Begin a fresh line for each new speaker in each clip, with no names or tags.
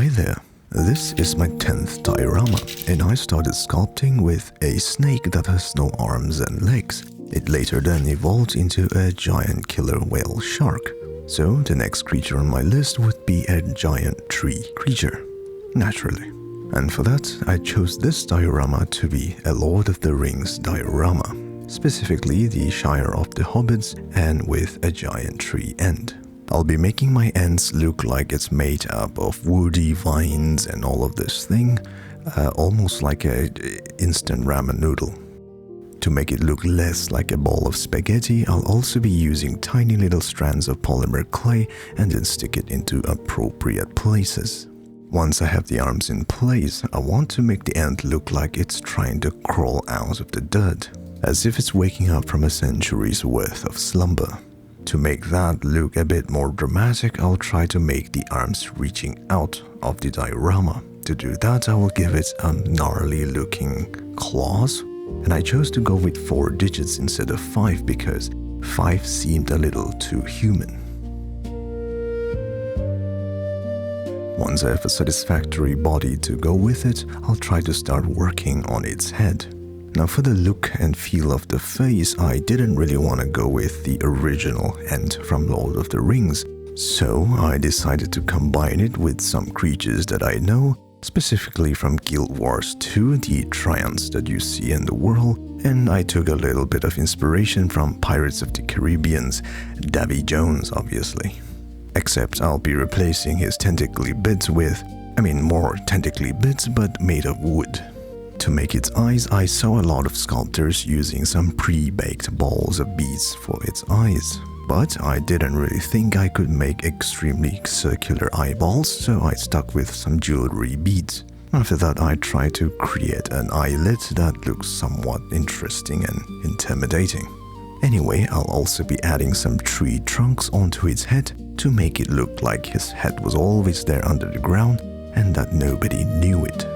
Hi there, this is my 10th diorama, and I started sculpting with a snake that has no arms and legs. It later then evolved into a giant killer whale shark. So the next creature on my list would be a giant tree creature, naturally. And for that, I chose this diorama to be a Lord of the Rings diorama, specifically the Shire of the Hobbits and with a giant tree end. I'll be making my ends look like it's made up of woody vines and all of this thing, almost like a instant ramen noodle. To make it look less like a ball of spaghetti, I'll also be using tiny little strands of polymer clay and then stick it into appropriate places. Once I have the arms in place, I want to make the end look like it's trying to crawl out of the dirt, as if it's waking up from a century's worth of slumber. To make that look a bit more dramatic, I'll try to make the arms reaching out of the diorama. To do that, I will give it a gnarly looking claws, and I chose to go with 4 digits instead of 5 because 5 seemed a little too human. Once I have a satisfactory body to go with it, I'll try to start working on its head. Now for the look and feel of the face, I didn't really want to go with the original Ent from Lord of the Rings, so I decided to combine it with some creatures that I know, specifically from Guild Wars 2, the Trions that you see in the world, and I took a little bit of inspiration from Pirates of the Caribbean's Davy Jones, obviously. Except I'll be replacing his tentacly bits with, more tentacly bits but made of wood. To make its eyes, I saw a lot of sculptors using some pre-baked balls of beads for its eyes. But I didn't really think I could make extremely circular eyeballs, so I stuck with some jewelry beads. After that, I tried to create an eyelid that looks somewhat interesting and intimidating. Anyway, I'll also be adding some tree trunks onto its head to make it look like his head was always there under the ground and that nobody knew it.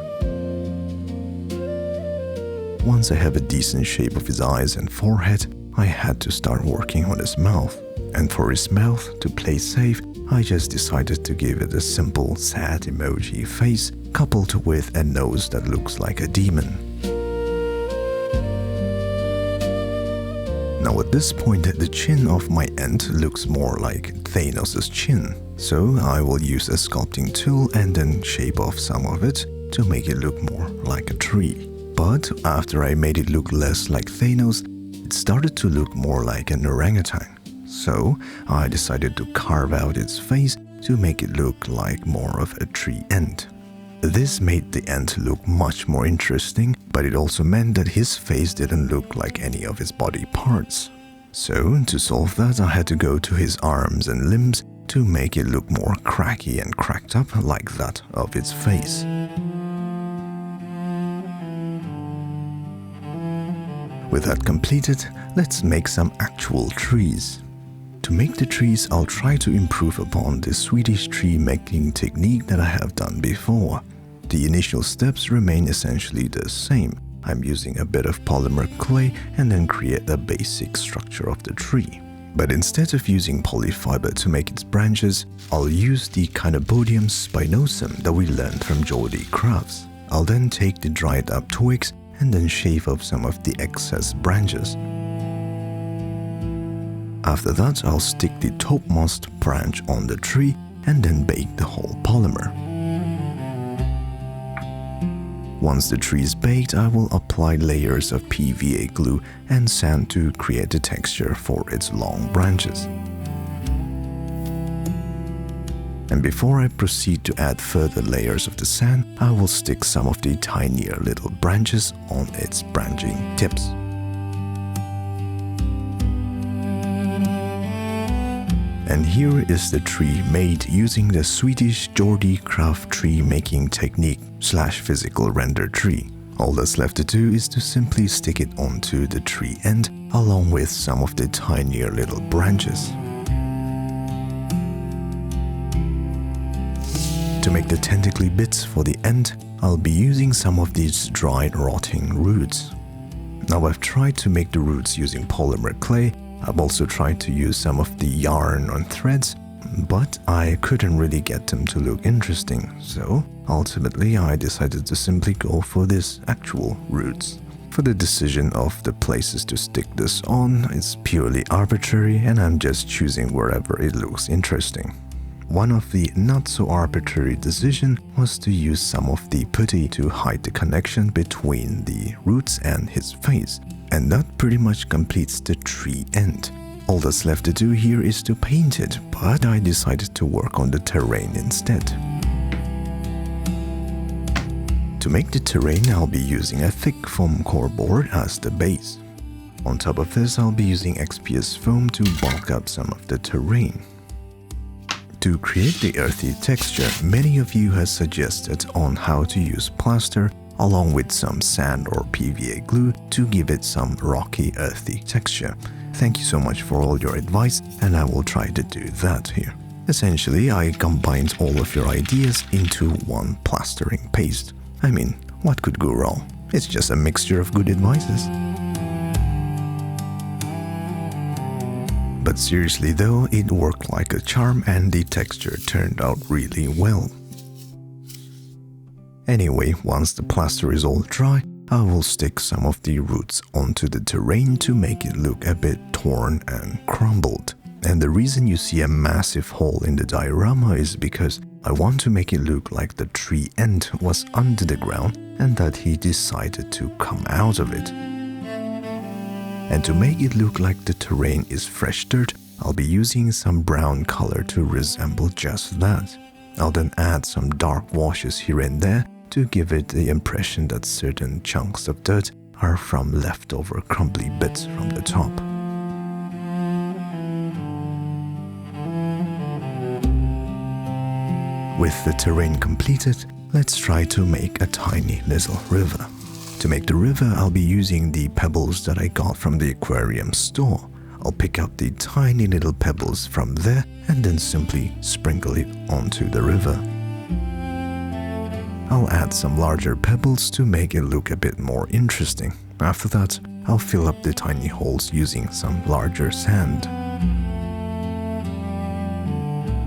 Once I have a decent shape of his eyes and forehead, I had to start working on his mouth. And for his mouth, to play safe, I just decided to give it a simple sad emoji face coupled with a nose that looks like a demon. Now at this point, the chin of my Ent looks more like Thanos' chin, so I will use a sculpting tool and then shape off some of it to make it look more like a tree. But after I made it look less like Thanos, it started to look more like an orangutan. So I decided to carve out its face to make it look like more of a tree Ent. This made the Ent look much more interesting, but it also meant that his face didn't look like any of his body parts. So to solve that, I had to go to his arms and limbs to make it look more cracky and cracked up like that of its face. With that completed, let's make some actual trees. To make the trees, I'll try to improve upon the Swedish tree making technique that I have done before. The initial steps remain essentially the same. I'm using a bit of polymer clay and then create the basic structure of the tree. But instead of using polyfiber to make its branches, I'll use the Cynobodium spinosum that we learned from Geordie Crafts. I'll then take the dried up twigs and then shave off some of the excess branches. After that, I'll stick the topmost branch on the tree and then bake the whole polymer. Once the tree is baked, I will apply layers of PVA glue and sand to create the texture for its long branches. And before I proceed to add further layers of the sand, I will stick some of the tinier little branches on its branching tips. And here is the tree made using the Swedish Geordie Craft tree making technique / physical render tree. All that's left to do is to simply stick it onto the tree end along with some of the tinier little branches. To make the tentacly bits for the end, I'll be using some of these dried rotting roots. Now I've tried to make the roots using polymer clay. I've also tried to use some of the yarn on threads, but I couldn't really get them to look interesting, so ultimately I decided to simply go for these actual roots. For the decision of the places to stick this on, it's purely arbitrary and I'm just choosing wherever it looks interesting. One of the not so arbitrary decisions was to use some of the putty to hide the connection between the roots and his face, and that pretty much completes the tree end. All that's left to do here is to paint it, but I decided to work on the terrain instead. To make the terrain, I'll be using a thick foam core board as the base. On top of this, I'll be using XPS foam to bulk up some of the terrain. To create the earthy texture, many of you have suggested on how to use plaster along with some sand or PVA glue to give it some rocky, earthy texture. Thank you so much for all your advice, and I will try to do that here. Essentially, I combined all of your ideas into one plastering paste. I mean, what could go wrong? It's just a mixture of good advices. But seriously though, it worked like a charm and the texture turned out really well. Anyway, once the plaster is all dry, I will stick some of the roots onto the terrain to make it look a bit torn and crumbled. And the reason you see a massive hole in the diorama is because I want to make it look like the tree end was under the ground and that he decided to come out of it. And to make it look like the terrain is fresh dirt, I'll be using some brown color to resemble just that. I'll then add some dark washes here and there to give it the impression that certain chunks of dirt are from leftover crumbly bits from the top. With the terrain completed, let's try to make a tiny little river. To make the river, I'll be using the pebbles that I got from the aquarium store. I'll pick up the tiny little pebbles from there and then simply sprinkle it onto the river. I'll add some larger pebbles to make it look a bit more interesting. After that, I'll fill up the tiny holes using some larger sand.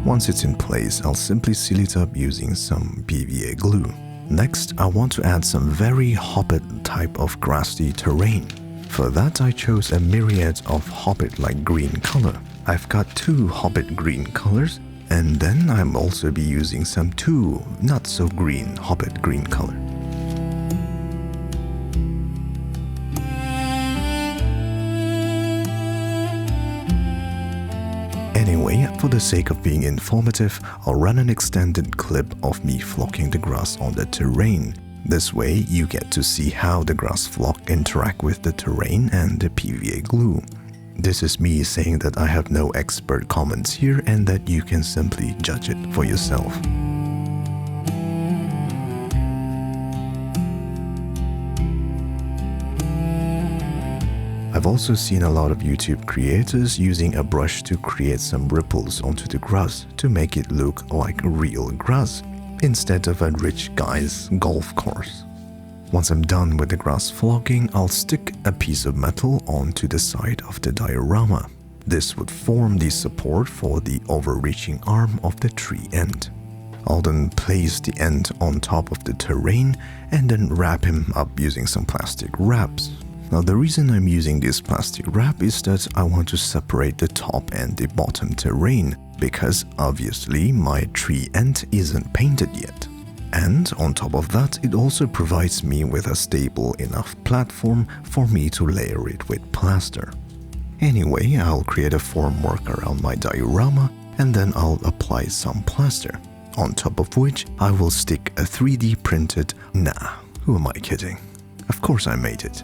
Once it's in place, I'll simply seal it up using some PVA glue. Next, I want to add some very Hobbit type of grassy terrain. For that, I chose a myriad of Hobbit-like green color. I've got 2 Hobbit green colors, and then I'm also be using some 2 not so green Hobbit green color. Anyway, for the sake of being informative, I'll run an extended clip of me flocking the grass on the terrain. This way, you get to see how the grass flock interact with the terrain and the PVA glue. This is me saying that I have no expert comments here and that you can simply judge it for yourself. I've also seen a lot of YouTube creators using a brush to create some ripples onto the grass to make it look like real grass, instead of a rich guy's golf course. Once I'm done with the grass flocking, I'll stick a piece of metal onto the side of the diorama. This would form the support for the overreaching arm of the tree end. I'll then place the end on top of the terrain and then wrap him up using some plastic wraps. Now the reason I'm using this plastic wrap is that I want to separate the top and the bottom terrain, because obviously my tree end isn't painted yet. And on top of that, it also provides me with a stable enough platform for me to layer it with plaster. Anyway, I'll create a formwork around my diorama and then I'll apply some plaster, on top of which I will stick a 3D printed, who am I kidding? Of course I made it.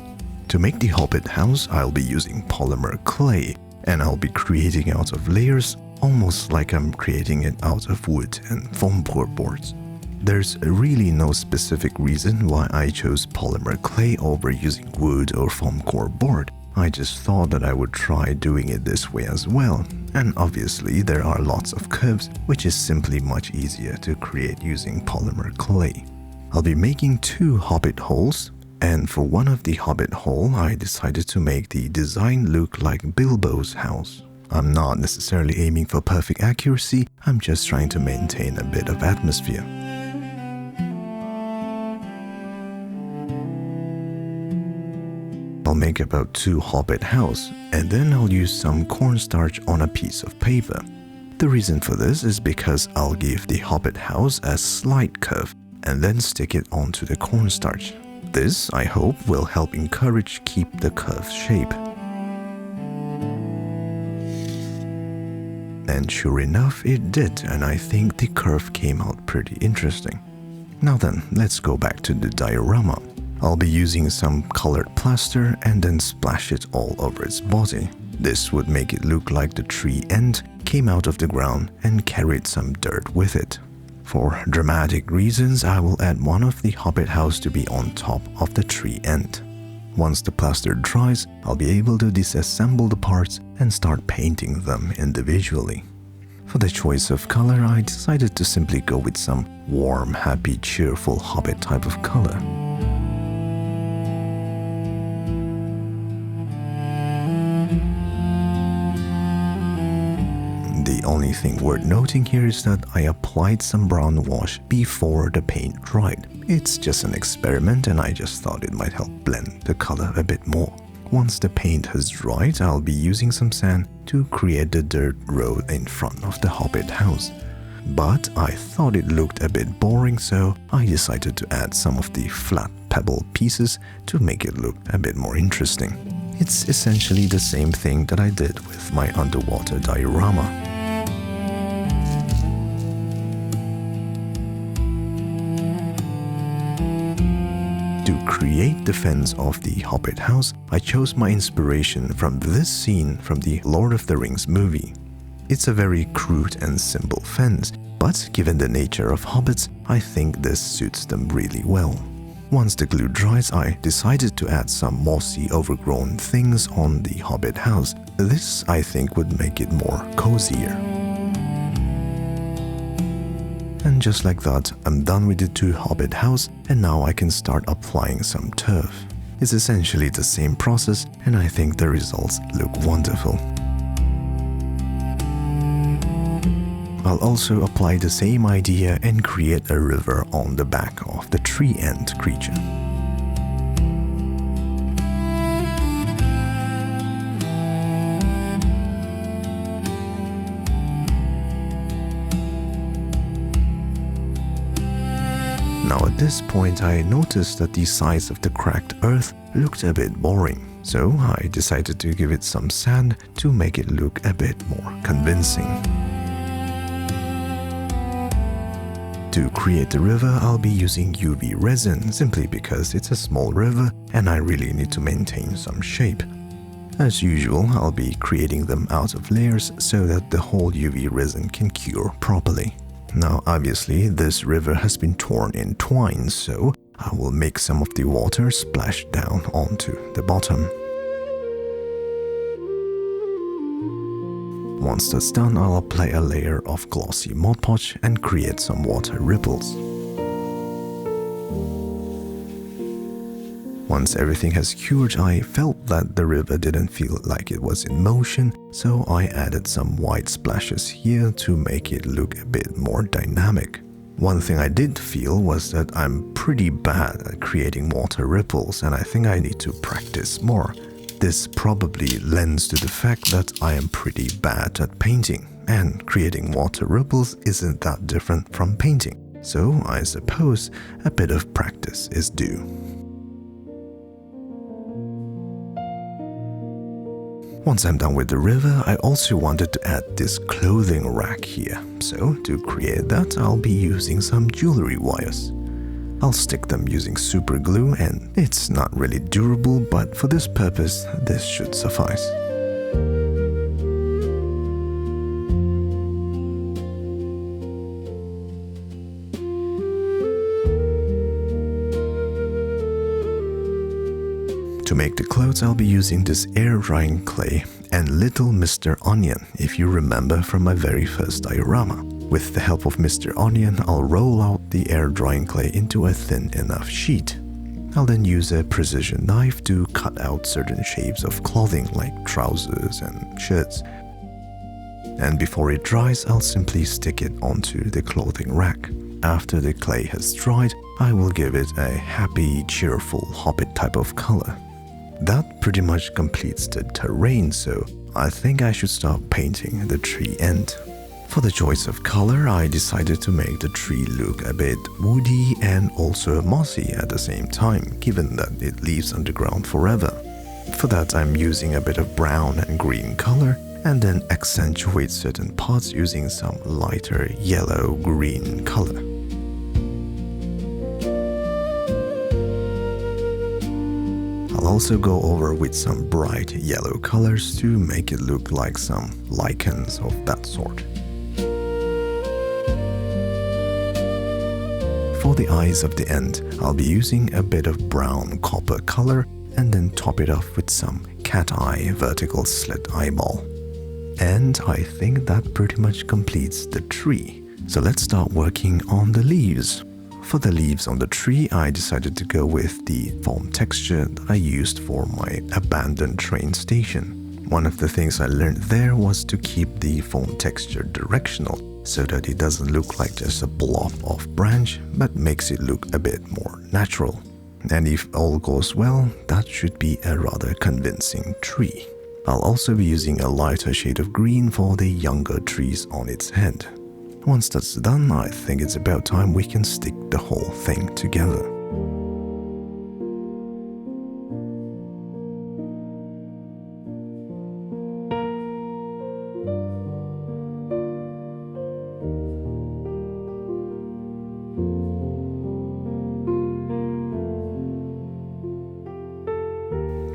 To make the Hobbit house, I'll be using polymer clay, and I'll be creating out of layers, almost like I'm creating it out of wood and foam core boards. There's really no specific reason why I chose polymer clay over using wood or foam core board. I just thought that I would try doing it this way as well, and obviously there are lots of curves, which is simply much easier to create using polymer clay. I'll be making 2 Hobbit holes. And for one of the Hobbit hole, I decided to make the design look like Bilbo's house. I'm not necessarily aiming for perfect accuracy, I'm just trying to maintain a bit of atmosphere. I'll make about 2 hobbit houses, and then I'll use some cornstarch on a piece of paper. The reason for this is because I'll give the hobbit house a slight curve and then stick it onto the cornstarch. This, I hope, will help encourage keep the curved shape. And sure enough, it did, and I think the curve came out pretty interesting. Now then, let's go back to the diorama. I'll be using some colored plaster and then splash it all over its body. This would make it look like the tree end came out of the ground and carried some dirt with it. For dramatic reasons, I will add one of the hobbit house to be on top of the tree end. Once the plaster dries, I'll be able to disassemble the parts and start painting them individually. For the choice of color, I decided to simply go with some warm, happy, cheerful hobbit type of color. The only thing worth noting here is that I applied some brown wash before the paint dried. It's just an experiment and I just thought it might help blend the color a bit more. Once the paint has dried, I'll be using some sand to create the dirt road in front of the hobbit house. But I thought it looked a bit boring, so I decided to add some of the flat pebble pieces to make it look a bit more interesting. It's essentially the same thing that I did with my underwater diorama. To create the fence of the Hobbit house, I chose my inspiration from this scene from the Lord of the Rings movie. It's a very crude and simple fence, but given the nature of hobbits, I think this suits them really well. Once the glue dries, I decided to add some mossy overgrown things on the Hobbit house. This, I think, would make it more cozier. And just like that, I'm done with the 2 Hobbit house, and now I can start applying some turf. It's essentially the same process, and I think the results look wonderful. I'll also apply the same idea and create a river on the back of the tree end creature. Now at this point I noticed that the sides of the cracked earth looked a bit boring, so I decided to give it some sand to make it look a bit more convincing. To create the river, I'll be using UV resin simply because it's a small river and I really need to maintain some shape. As usual, I'll be creating them out of layers so that the whole UV resin can cure properly. Now obviously this river has been torn in twine, so I will make some of the water splash down onto the bottom. Once that's done, I'll apply a layer of glossy Mod Podge and create some water ripples. Once everything has cured, I felt that the river didn't feel like it was in motion, so I added some white splashes here to make it look a bit more dynamic. One thing I did feel was that I'm pretty bad at creating water ripples and I think I need to practice more. This probably lends to the fact that I am pretty bad at painting, and creating water ripples isn't that different from painting, so I suppose a bit of practice is due. Once I'm done with the river, I also wanted to add this clothing rack here, so to create that I'll be using some jewelry wires. I'll stick them using super glue and it's not really durable, but for this purpose this should suffice. To make the clothes, I'll be using this air drying clay and Little Mr. Onion, if you remember from my very first diorama. With the help of Mr. Onion, I'll roll out the air drying clay into a thin enough sheet. I'll then use a precision knife to cut out certain shapes of clothing like trousers and shirts. and before it dries, I'll simply stick it onto the clothing rack. After the clay has dried, I will give it a happy, cheerful Hobbit type of color. That pretty much completes the terrain, so I think I should start painting the tree end. For the choice of color, I decided to make the tree look a bit woody and also mossy at the same time, given that it lives underground forever. For that, I'm using a bit of brown and green color and then accentuate certain parts using some lighter yellow-green color. I'll also go over with some bright yellow colors to make it look like some lichens of that sort. For the eyes of the end, I'll be using a bit of brown copper color and then top it off with some cat eye vertical slit eyeball. And I think that pretty much completes the tree. So let's start working on the leaves. For the leaves on the tree, I decided to go with the foam texture that I used for my abandoned train station. One of the things I learned there was to keep the foam texture directional so that it doesn't look like just a blob of branch, but makes it look a bit more natural. And if all goes well, that should be a rather convincing tree. I'll also be using a lighter shade of green for the younger trees on its head. Once that's done, I think it's about time we can stick the whole thing together.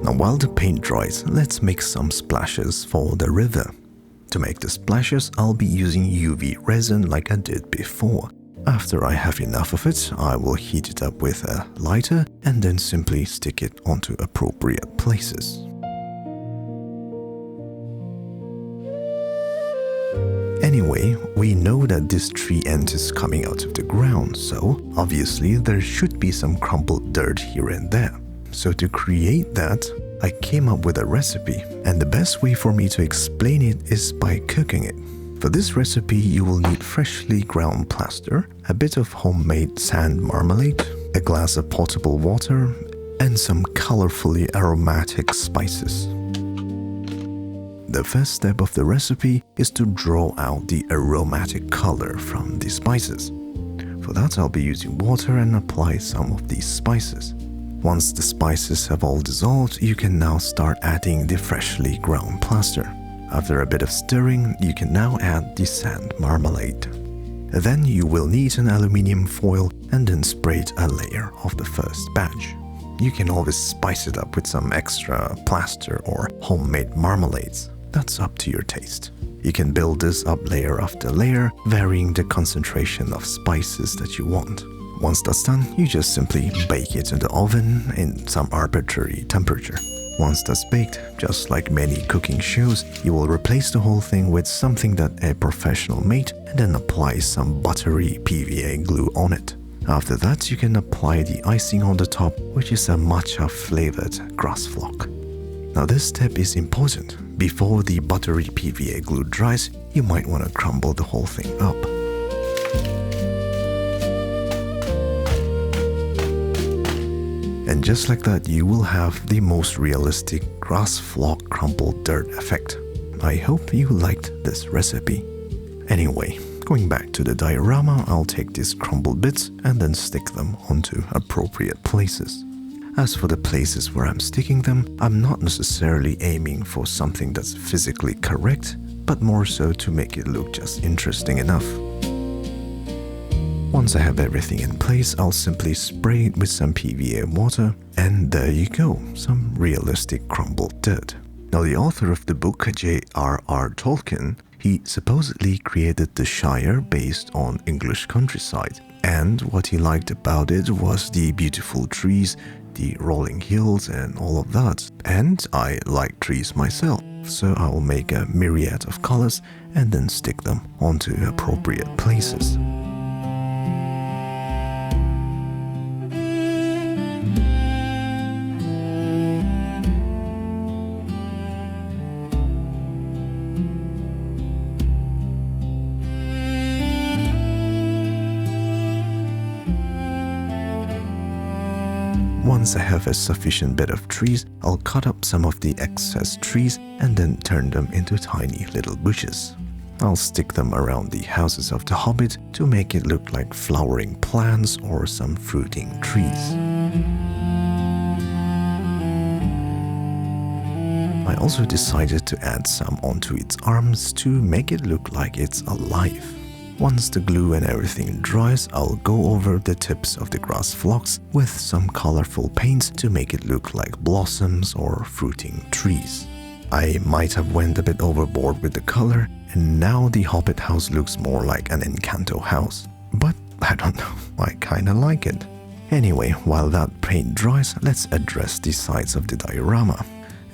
Now while the paint dries, let's make some splashes for the river. To make the splashes, I'll be using UV resin like I did before. After I have enough of it, I will heat it up with a lighter and then simply stick it onto appropriate places. Anyway, we know that this tree end is coming out of the ground, so obviously there should be some crumbled dirt here and there. So to create that, I came up with a recipe, and the best way for me to explain it is by cooking it. For this recipe, you will need freshly ground plaster, a bit of homemade sand marmalade, a glass of potable water, and some colorfully aromatic spices. The first step of the recipe is to draw out the aromatic color from the spices. For that, I'll be using water and apply some of these spices. Once the spices have all dissolved, you can now start adding the freshly ground plaster. After a bit of stirring, you can now add the sand marmalade. Then you will need an aluminium foil and then sprayed a layer of the first batch. You can always spice it up with some extra plaster or homemade marmalades. That's up to your taste. You can build this up layer after layer, varying the concentration of spices that you want. Once that's done, you just simply bake it in the oven in some arbitrary temperature. Once that's baked, just like many cooking shows, you will replace the whole thing with something that a professional made and then apply some buttery PVA glue on it. After that, you can apply the icing on the top, which is a matcha flavored grass flock. Now this step is important. Before the buttery PVA glue dries, you might want to crumble the whole thing up. And just like that, you will have the most realistic grass flock crumbled dirt effect. I hope you liked this recipe. Anyway, going back to the diorama, I'll take these crumbled bits and then stick them onto appropriate places. As for the places where I'm sticking them, I'm not necessarily aiming for something that's physically correct, but more so to make it look just interesting enough. Once I have everything in place, I'll simply spray it with some PVA water, and there you go, some realistic crumbled dirt. Now the author of the book, J.R.R. Tolkien, he supposedly created the Shire based on English countryside, and what he liked about it was the beautiful trees, the rolling hills and all of that. And I like trees myself, so I will make a myriad of colors and then stick them onto appropriate places. Once I have a sufficient bit of trees, I'll cut up some of the excess trees and then turn them into tiny little bushes. I'll stick them around the houses of the Hobbit to make it look like flowering plants or some fruiting trees. I also decided to add some onto its arms to make it look like it's alive. Once the glue and everything dries, I'll go over the tips of the grass flocks with some colorful paints to make it look like blossoms or fruiting trees. I might have went a bit overboard with the color, and now the Hobbit house looks more like an Encanto house. But I don't know, I kinda like it. Anyway, while that paint dries, let's address the sides of the diorama.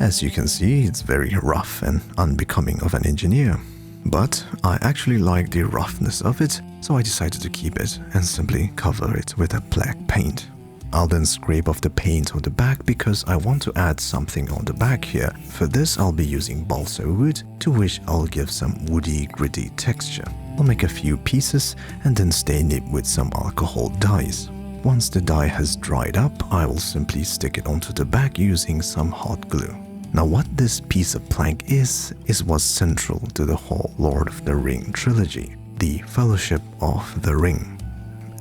As you can see, it's very rough and unbecoming of an engineer. But I actually like the roughness of it, so I decided to keep it and simply cover it with a black paint. I'll then scrape off the paint on the back because I want to add something on the back here. For this, I'll be using balsa wood, to which I'll give some woody, gritty texture. I'll make a few pieces and then stain it with some alcohol dyes. Once the dye has dried up, I will simply stick it onto the back using some hot glue. Now what this piece of plank is what's central to the whole Lord of the Ring trilogy, the Fellowship of the Ring.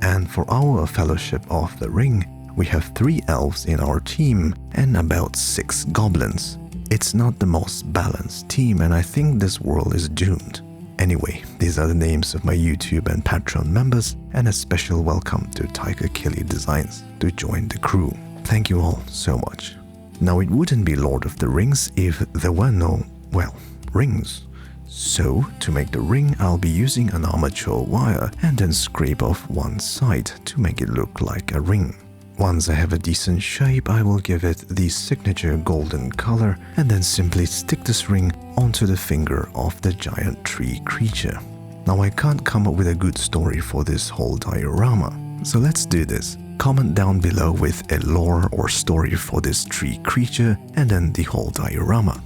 And for our Fellowship of the Ring, we have 3 elves in our team and about 6 goblins. It's not the most balanced team, and I think this world is doomed. Anyway, these are the names of my YouTube and Patreon members, and a special welcome to Tiger Kelly Designs to join the crew. Thank you all so much. Now it wouldn't be Lord of the Rings if there were no, well, rings. So, to make the ring, I'll be using an armature wire and then scrape off one side to make it look like a ring. Once I have a decent shape, I will give it the signature golden color and then simply stick this ring onto the finger of the giant tree creature. Now I can't come up with a good story for this whole diorama, so let's do this. Comment down below with a lore or story for this tree creature and then the whole diorama.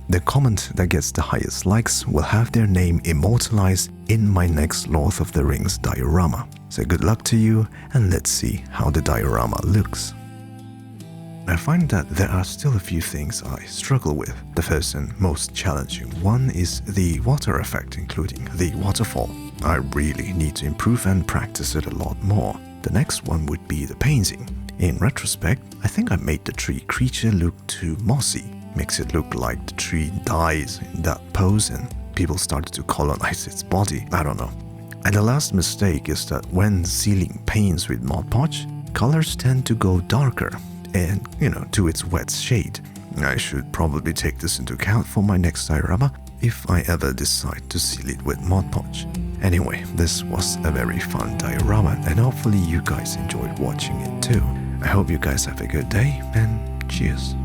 The comment that gets the highest likes will have their name immortalized in my next Lord of the Rings diorama. So good luck to you, and let's see how the diorama looks. I find that there are still a few things I struggle with. The first and most challenging one is the water effect, including the waterfall. I really need to improve and practice it a lot more. The next one would be the painting. In retrospect, I think I made the tree creature look too mossy. Makes it look like the tree dies in that pose and people started to colonize its body. I don't know. And the last mistake is that when sealing paints with Mod Podge, colors tend to go darker and, to its wet shade. I should probably take this into account for my next diorama if I ever decide to seal it with Mod Podge. Anyway, this was a very fun diorama and hopefully you guys enjoyed watching it too. I hope you guys have a good day and cheers.